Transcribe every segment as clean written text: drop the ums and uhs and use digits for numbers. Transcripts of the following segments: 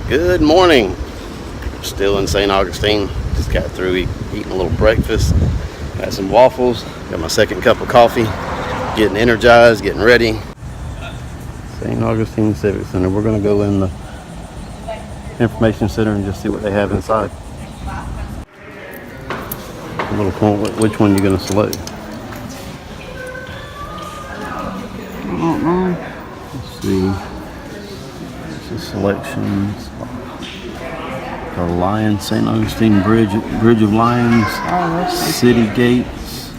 Good morning. Still in St. Augustine. Just got through eating a little breakfast. Got some waffles. Got my second cup of coffee. Getting energized, getting ready. St. Augustine Civic Center. We're going to go in the information center and just see what they have inside. A little point, which one you're going to select. I don't know. Let's see. This is selections. The Lions, St. Augustine Bridge of Lions, City Gates.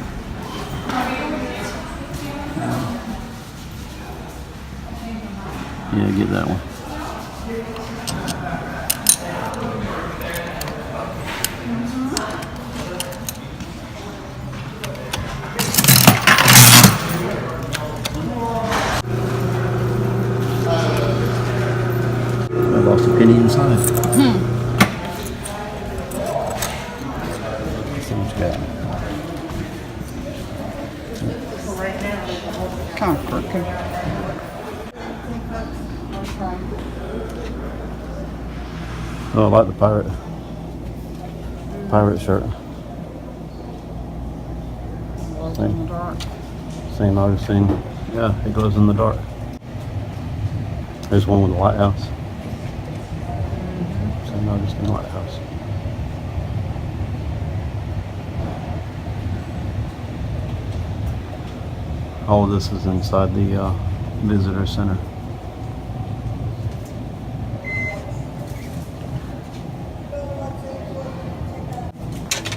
Yeah, get that one. I lost a penny inside. Kind of crooked. Oh, I like the pirate shirt. Glows in the dark. St. Augustine. Yeah, it glows in the dark. There's one with the lighthouse. St. Augustine Lighthouse. All of this is inside the visitor center.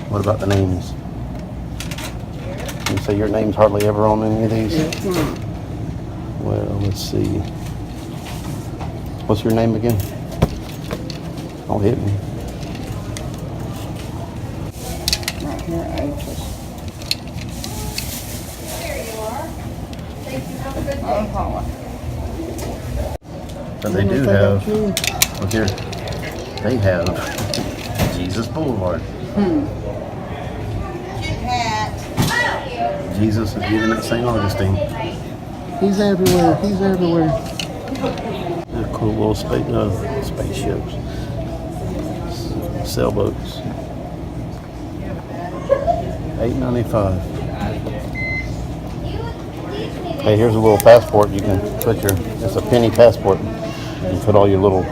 What about the names? You say your name's hardly ever on any of these? Well, let's see. What's your name again? Don't hit me. Right here, H's. But they do have, look here, they have Jesus Boulevard. Jesus is given at St. Augustine. He's everywhere. He's everywhere. They're cool little spaceships, sailboats. $8.95. Hey, here's a little passport. You can put it's a penny passport. You can put all your little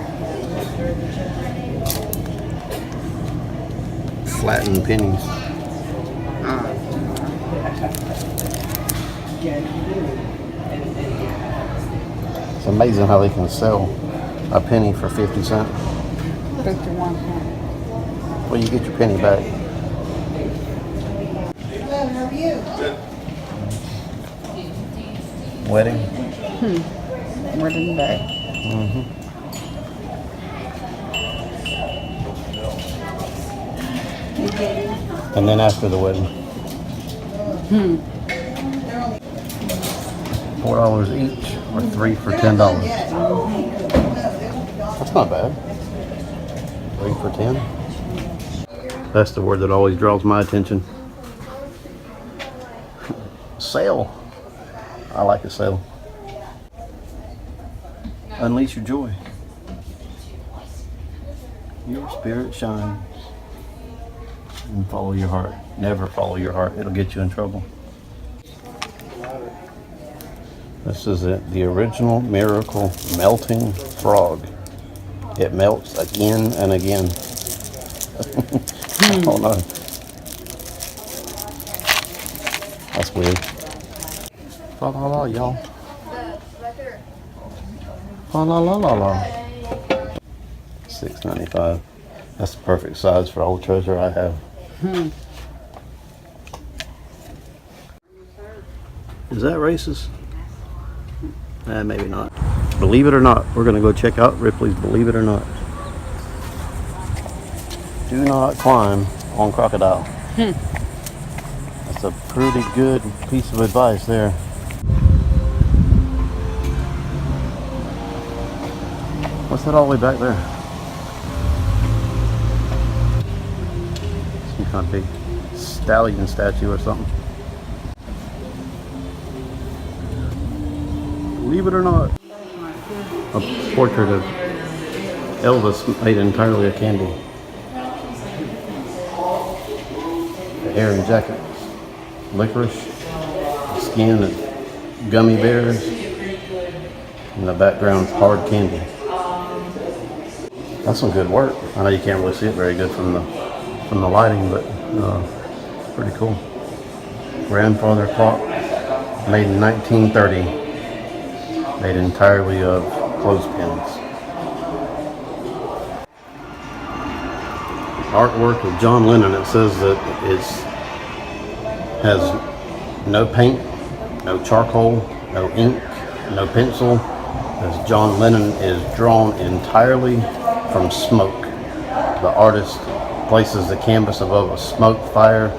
flattened pennies. It's amazing how they can sell a penny for 50 cents. 51 cents. Well, you get your penny back. Hello, how are you? Wedding? Wedding day. And then after the wedding. $4 each, or 3 for $10. That's not bad. 3 for 10. That's the word that always draws my attention. Sale. I like a sale. Unleash your joy. Your spirit shines. And follow your heart. Never follow your heart. It'll get you in trouble. This is it. The original miracle melting frog. It melts again and again. Oh no. That's weird. La la la, y'all. La la la la la. $6.95. That's the perfect size for all the treasure I have. Is that racist? Maybe not. Believe it or not, we're going to go check out Ripley's Believe It or Not. Do not climb on crocodile. That's a pretty good piece of advice there. What's that all the way back there? Some kind of big stallion statue or something. Believe it or not, a portrait of Elvis made entirely of candy. The hair and jacket, licorice, the skin and gummy bears, and the background's hard candy. That's some good work. I know you can't really see it very good from the lighting, but it's pretty cool. Grandfather clock, made in 1930, made entirely of clothespins. Artwork of John Lennon. It says that it has no paint, no charcoal, no ink, no pencil, as John Lennon is drawn entirely from smoke. The artist places the canvas above a smoke fire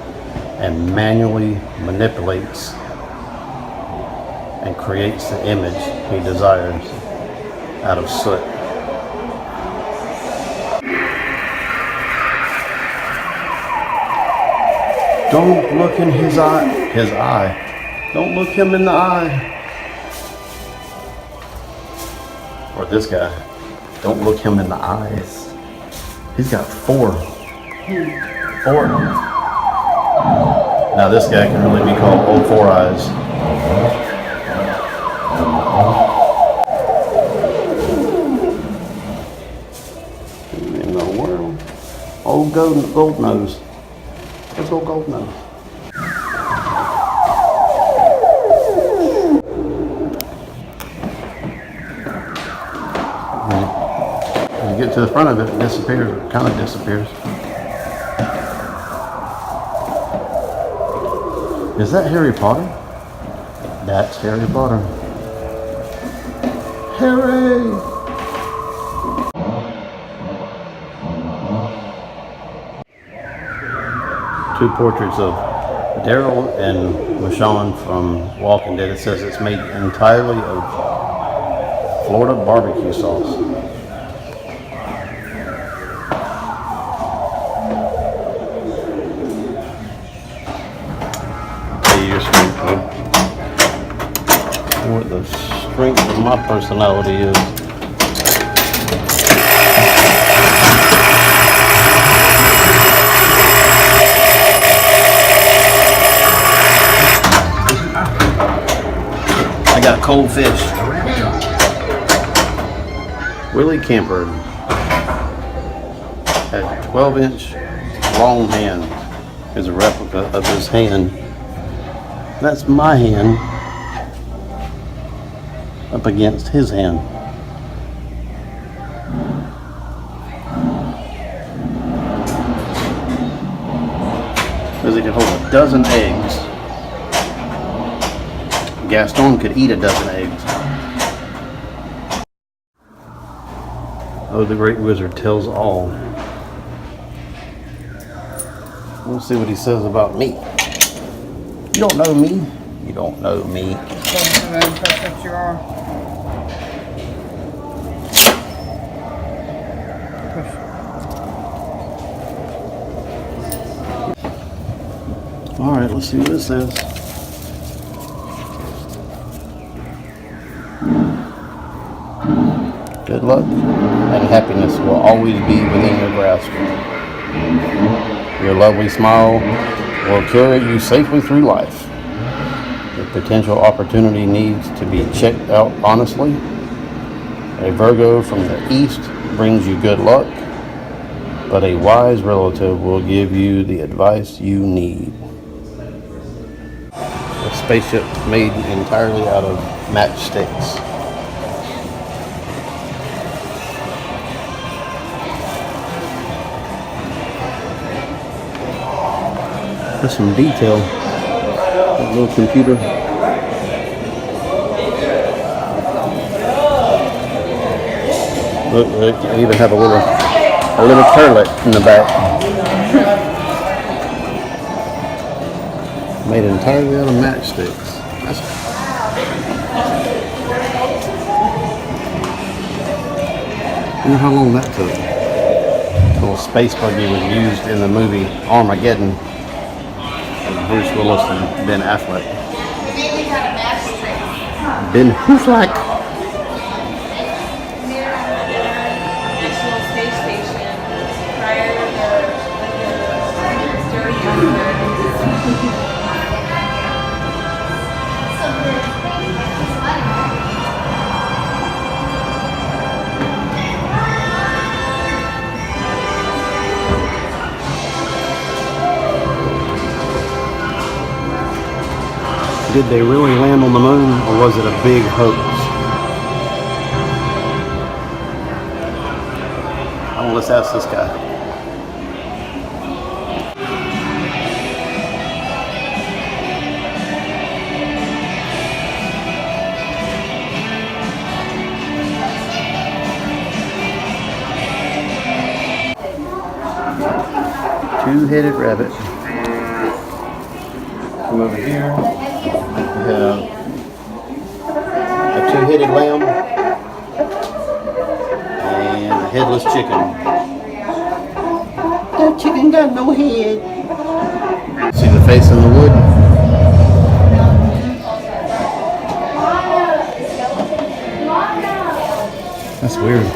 and manually manipulates and creates the image he desires out of soot. Don't look in his eye. Don't look him in the eye. Or this guy. Don't look him in the eyes. He's got four. Now this guy can really be called Old Four Eyes. In the world. Old gold nose. Let's go gold nose. When you get to the front of it, it disappears. It kind of disappears. Is that Harry Potter? That's Harry Potter. Harry! Two portraits of Daryl and Michonne from Walking Dead. It says it's made entirely of Florida barbecue sauce. Your strength, what the strength of my personality is. I got cold fish. Willie Camper had a 12-inch long hand. Here's a replica of his hand. That's my hand up against his hand. Because he could hold a dozen eggs. Gaston could eat a dozen eggs. Oh, the great wizard tells all. We'll see what he says about me. You don't know me. You don't know me. You are. All right, let's see what it says. Good luck and happiness will always be within your grasp. Your lovely smile will carry you safely through life. If potential opportunity needs to be checked out honestly, a Virgo from the east brings you good luck, but a wise relative will give you the advice you need. A spaceship made entirely out of matchsticks. There's some detail. That little computer. Look, they even have a little turlet in the back. Made entirely out of matchsticks. You know how long that took? A little space buggy was used in the movie Armageddon. Bruce Willis and Ben Affleck. Ben Affleck. Did they really land on the moon, or was it a big hoax? Oh, let's ask this guy. Two-headed rabbit. Come over here. We have a two-headed lamb and a headless chicken. That chicken got no head. See the face in the wood? That's weird.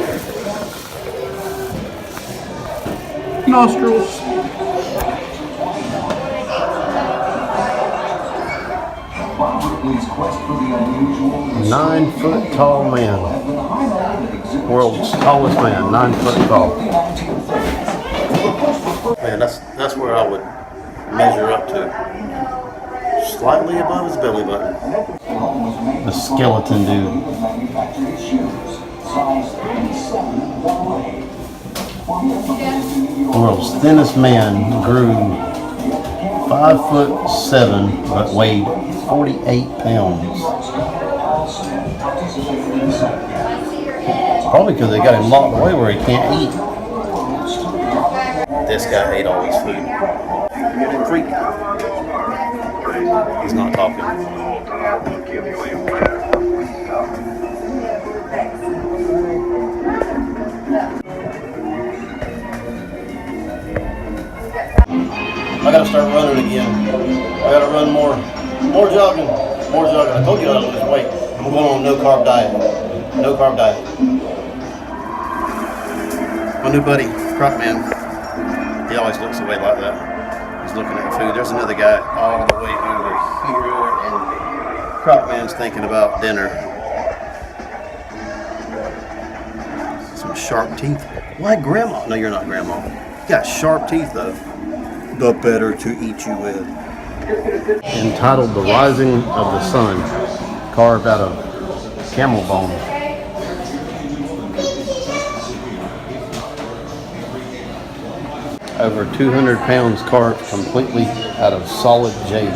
Nostrils. 9-foot tall man. World's tallest man, 9 foot tall. Man, that's where I would measure up to. Slightly above his belly button. The skeleton dude. The world's thinnest man grew 5'7", but weighed 48 pounds. Probably because they got him locked away where he can't eat. This guy ate all his food. Freak. He's not talking. I gotta start running again. I gotta run more jogging. I told you I gotta lose weight. I'm going on a no-carb diet. No-carb diet. My new buddy, Crop Man, he always looks away like that. He's looking at food. There's another guy all the way over here, and Crop Man's thinking about dinner. Some sharp teeth. Why grandma? No, you're not grandma. You got sharp teeth though. The better to eat you with. Entitled The Rising of the Sun, carved out of camel bone. Over 200 pounds carved completely out of solid jade.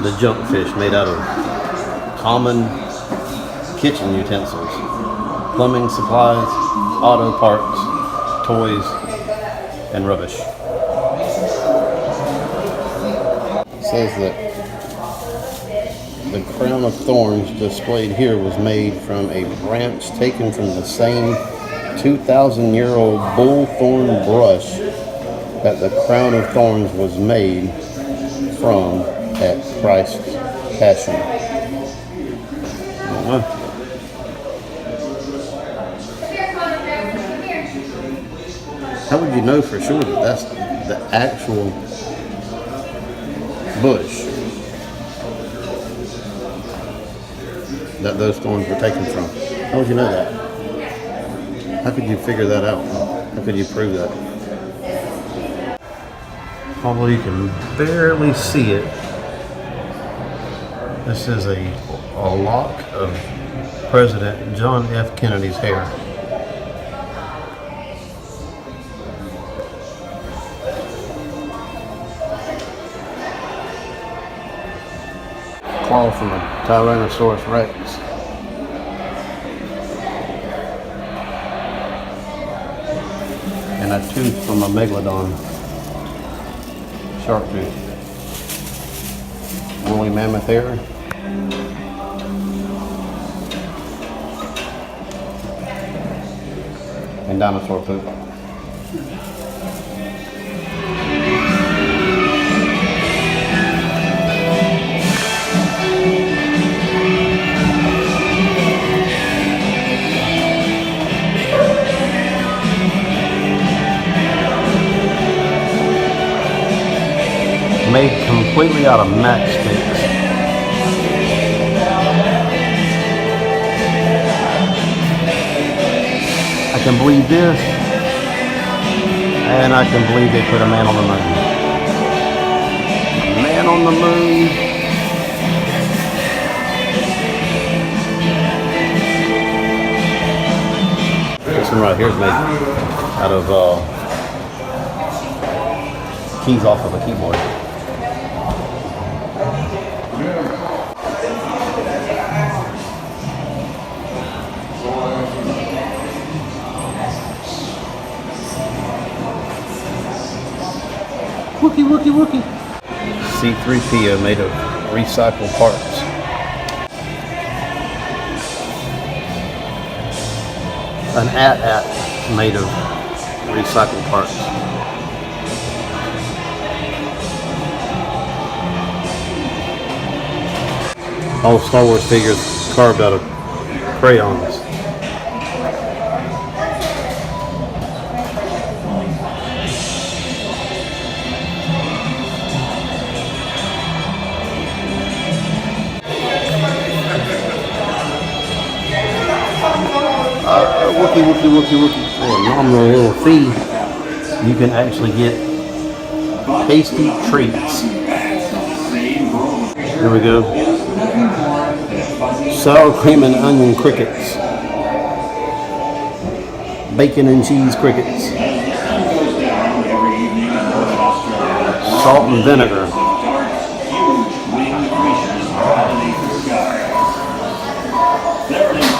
The junkfish made out of common kitchen utensils, plumbing supplies, auto parts, toys, and rubbish. It says that the crown of thorns displayed here was made from a branch taken from the same 2,000-year-old bullthorn brush that the crown of thorns was made from at Christ's Passion. How would you know for sure that that's the actual bush that those thorns were taken from? How would you know that? How could you figure that out? How could you prove that? Although you can barely see it, this is a lock of President John F. Kennedy's hair. Claw from a Tyrannosaurus Rex. And a tooth from a megalodon. Shark tooth. Woolly mammoth hair. And dinosaur poop. Made completely out of matchsticks. I can believe this, and I can believe they put a man on the moon. A man man on the moon. This one right here is made out of keys off of a keyboard. Wookie, wookie, wookie. C3PO made of recycled parts. An AT-AT made of recycled parts. All Star Wars figures carved out of crayons. Wookie, wookie, wookie, wookie. For a nominal little fee, you can actually get tasty treats. Here we go. Sour cream and onion crickets. Bacon and cheese crickets. Salt and vinegar.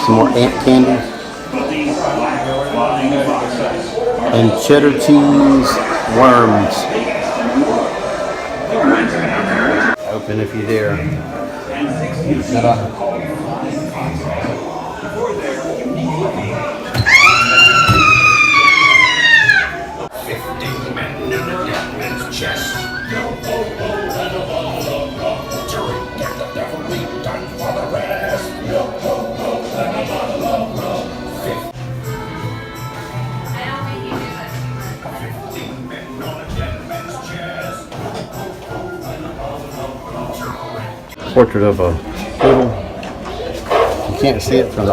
Some more ant candy. And cheddar cheese worms. Open if you dare. Portrait of a poodle. You can't see it from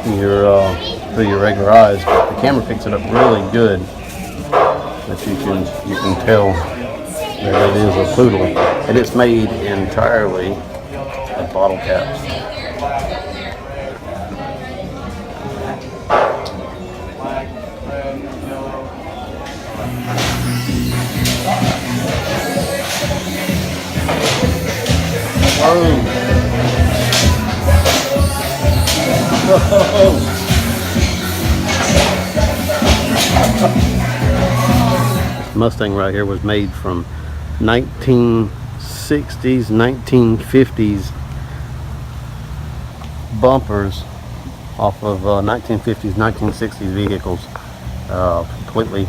through your regular eyes, but the camera picks it up really good. That you can tell that it is a poodle, and it's made entirely of bottle caps. Mustang right here was made from 1960s, 1950s bumpers off of 1950s, 1960s vehicles. Completely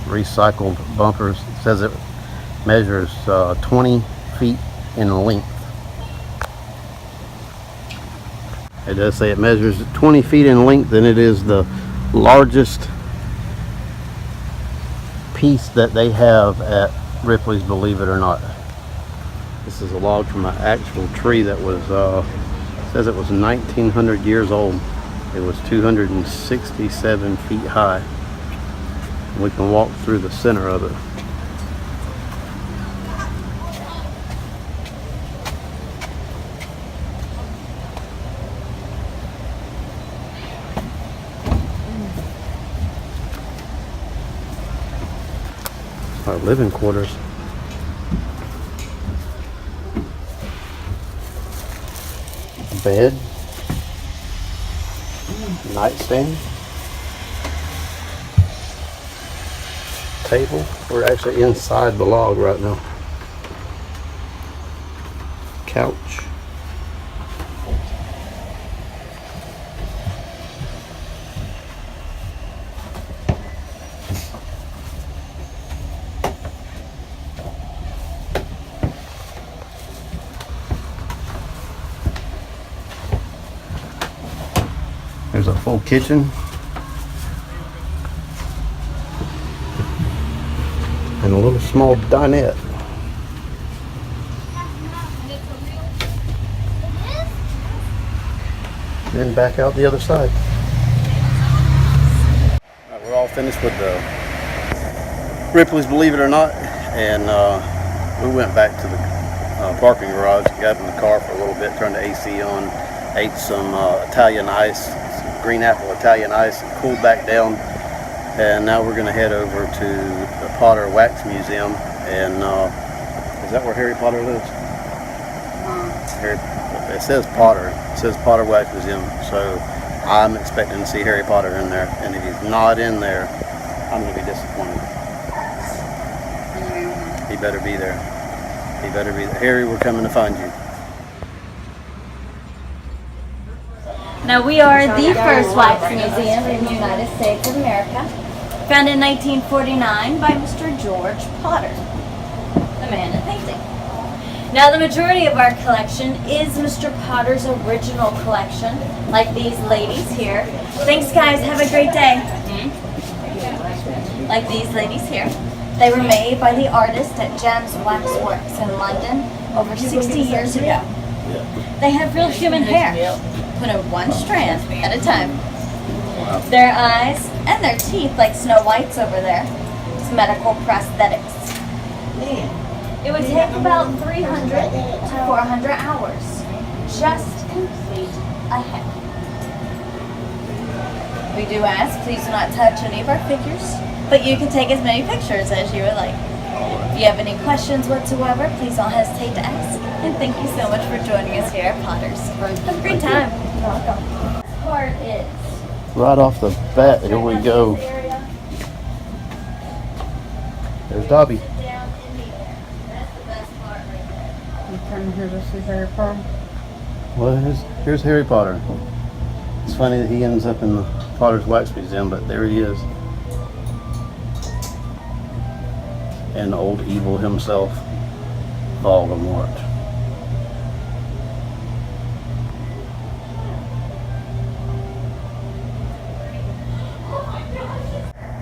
recycled bumpers. It says it measures 20 feet in length. It does say it measures 20 feet in length, and it is the largest piece that they have at Ripley's, believe it or not. This is a log from an actual tree that was, says it was 1900 years old. It was 267 feet high. We can walk through the center of it. Our living quarters. Bed, nightstand, table. We're actually inside the log right now. Couch. There's a full kitchen and a little small dinette. Then back out the other side. All right, we're all finished with the Ripley's, believe it or not, and we went back to the parking garage. Got in the car for a little bit, turned the AC on, ate some Italian ice, some green apple Italian ice, and cooled back down. And now we're going to head over to the Potter Wax Museum. And is that where Harry Potter lives? It says Potter. It says Potter Wax Museum. So I'm expecting to see Harry Potter in there. And if he's not in there, I'm going to be disappointed. He better be there. He better be there. Harry, we're coming to find you. Now we are the first wax museum in the United States of America, founded in 1949 by Mr. George Potter, the man in painting. Now the majority of our collection is Mr. Potter's original collection, like these ladies here. Thanks guys, have a great day. Like these ladies here. They were made by the artist at Gems Wax Works in London over 60 years ago. They have real human hair, put in one strand at a time. Their eyes and their teeth, like Snow White's over there, is medical prosthetics. It would take about 300 to 400 hours just to complete a head. We do ask, please do not touch any of our figures, but you can take as many pictures as you would like. If you have any questions whatsoever, please don't hesitate to ask. And thank you so much for joining us here at Potter's. Have a great time. You're welcome. This part is Right off the bat, here we go. There's Dobby. down in the air. That's the best part right there. You come here to see Harry Potter? Well, here's Harry Potter. It's funny that he ends up in the Potter's Wax Museum, but there he is. And old evil himself, Voldemort.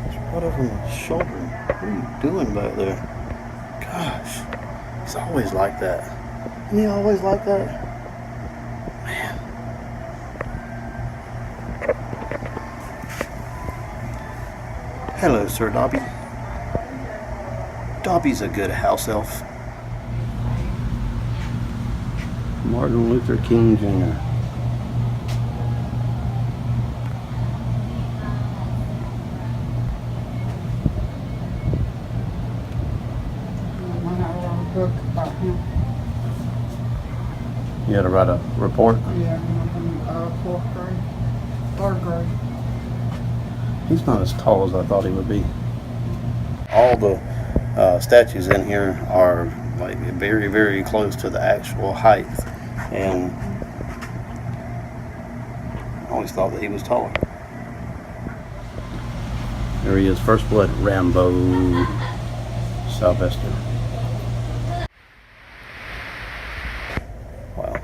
It's right over my shoulder. What are you doing back there? Gosh, he's always like that. Isn't he always like that? Man. Hello, Sir Dobby. Dobby's a good house elf. Martin Luther King Jr. I have a book about him. You had to write a report? Yeah, in fourth grade, third grade. He's not as tall as I thought he would be. All the statues in here are like very, very close to the actual height, and I always thought that he was taller. There he is, First Blood Rambo Sylvester. Wow.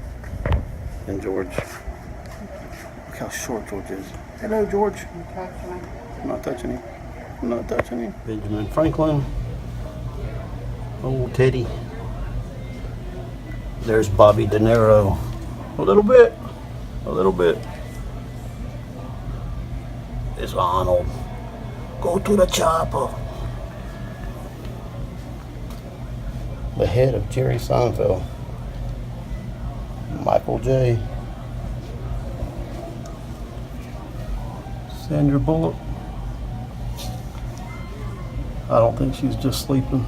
And George. Look how short George is. Hello, George. I'm not touching him. I'm not touching him. Benjamin Franklin. Old Teddy. There's Bobby De Niro. A little bit. A little bit. It's Arnold. Go to the chopper. The head of Jerry Seinfeld. Michael J. Sandra Bullock. I don't think she's just sleeping.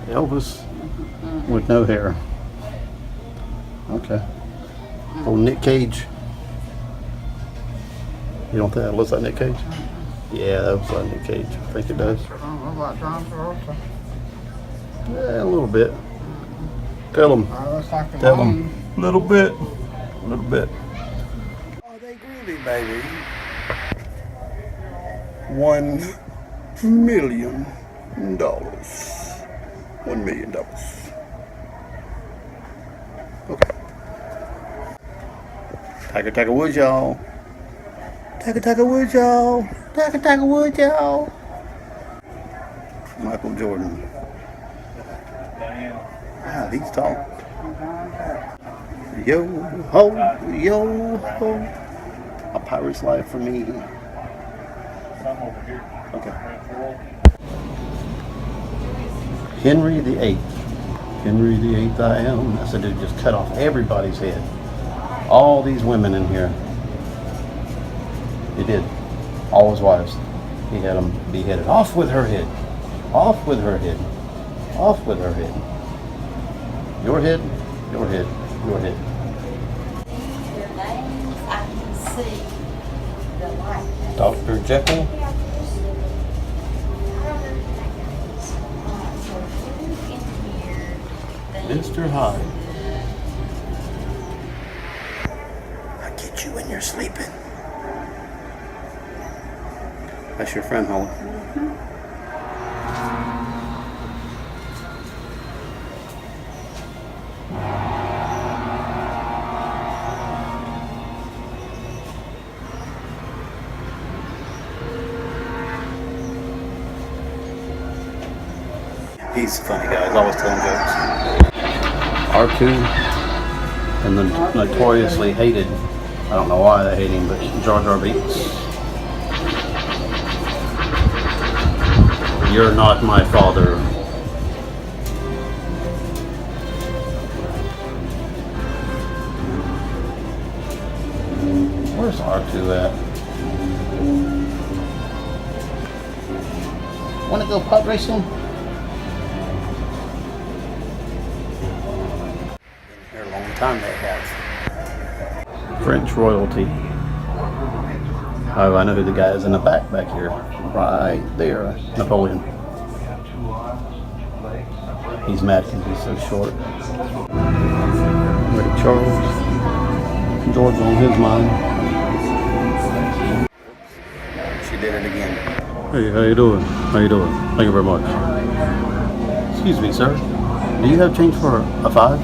Elvis with no hair. Okay. Old Nick Cage. You don't think that looks like Nick Cage? Yeah, that looks like Nick Cage. I think it does. I don't know about John Travolta. Yeah, a little bit. Tell him. Looks like the Tell moon. him. A little bit. A little bit. Oh, they groovy, baby. $1 million. $1 million. Okay. Tiger Woods, y'all. Tiger Woods, y'all. Tiger Woods, y'all. Michael Jordan. Wow, he's tall. Yo ho. A pirate's life for me. Okay. Henry VIII. Henry VIII I am. That's a dude just cut off everybody's head. All these women in here. He did. All his wives. He had them beheaded. Off with her head. Off with her head. Off with her head. Your head. Your head. Your head. Your names, I can see the light. Dr. Jekyll. Mr. Hyde. I get you when you're sleeping. That's your friend, Holly. He's a funny guy. He's always telling jokes. R2 and the notoriously hated, I don't know why they hate him, but Jar Jar Binks. You're not my father. Where's R2 at? Want to go pod racing? Been here a long time they have. French royalty. Oh, I know who the guy is in the back here. Right there. Napoleon. He's mad because he's so short. Ray Charles. George on his mind. She did it again. Hey, how you doing? How you doing? Thank you very much. Excuse me, sir. Do you have change for a 5?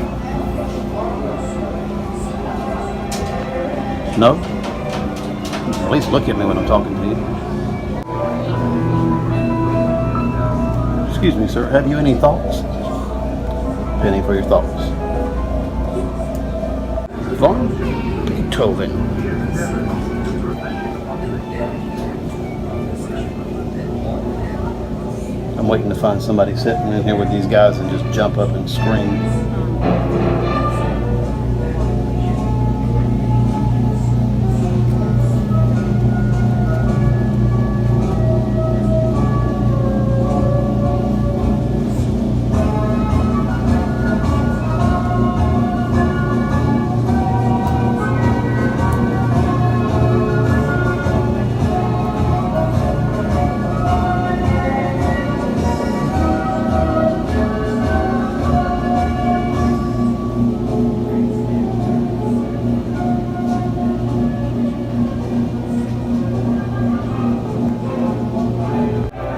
No? At least look at me when I'm talking to you. Excuse me, sir. Have you any thoughts? Penny for your thoughts. Von Beethoven. I'm waiting to find somebody sitting in here with these guys and just jump up and scream.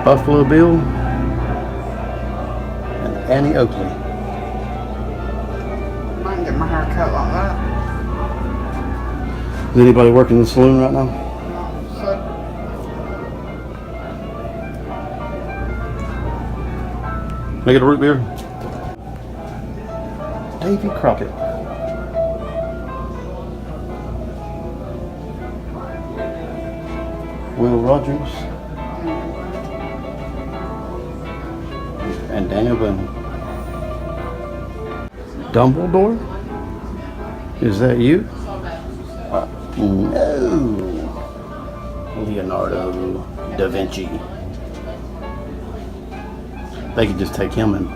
Buffalo Bill and Annie Oakley. I can get my hair cut like that. Is anybody working in the saloon right now? So, Make it a root beer. Davy Crockett. Will Rogers. And Daniel Boone. Dumbledore? Is that you? No. Leonardo da Vinci. They could just take him and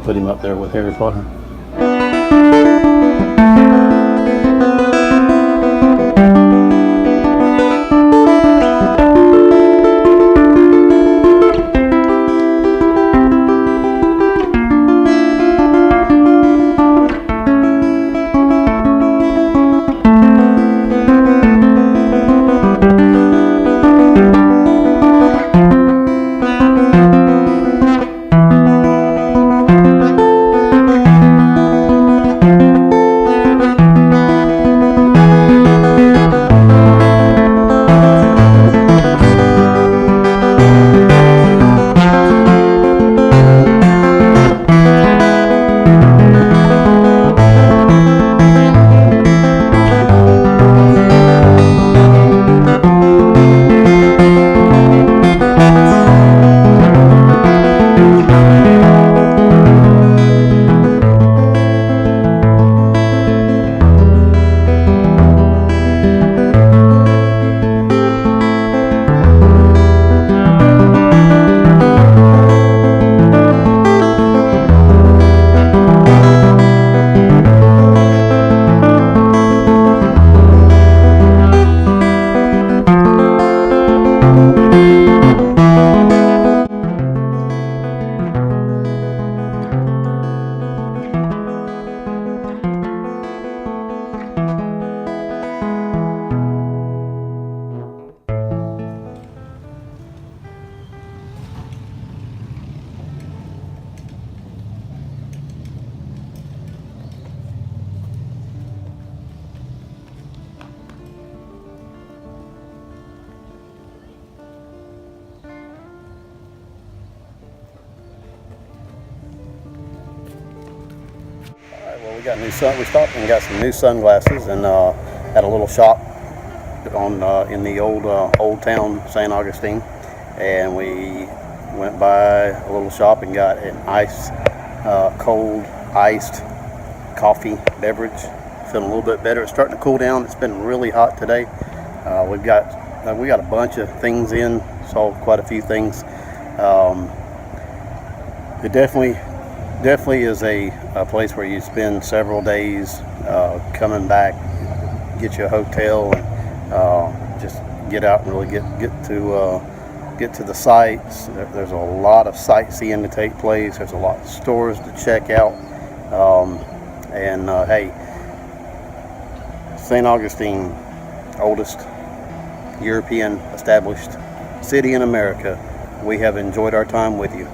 put him up there with Harry Potter. got new sun. We stopped and got some new sunglasses, and at a little shop on in the old town St. Augustine, and we went by a little shop and got an cold iced coffee beverage. Feeling a little bit better. It's starting to cool down. It's been really hot today. We got a bunch of things in. Saw quite a few things. It definitely is a place where you spend several days coming back, get you a hotel, and just get out and really get to the sites. There's a lot of sightseeing to take place. There's a lot of stores to check out. Hey, St. Augustine, oldest European established city in America. We have enjoyed our time with you.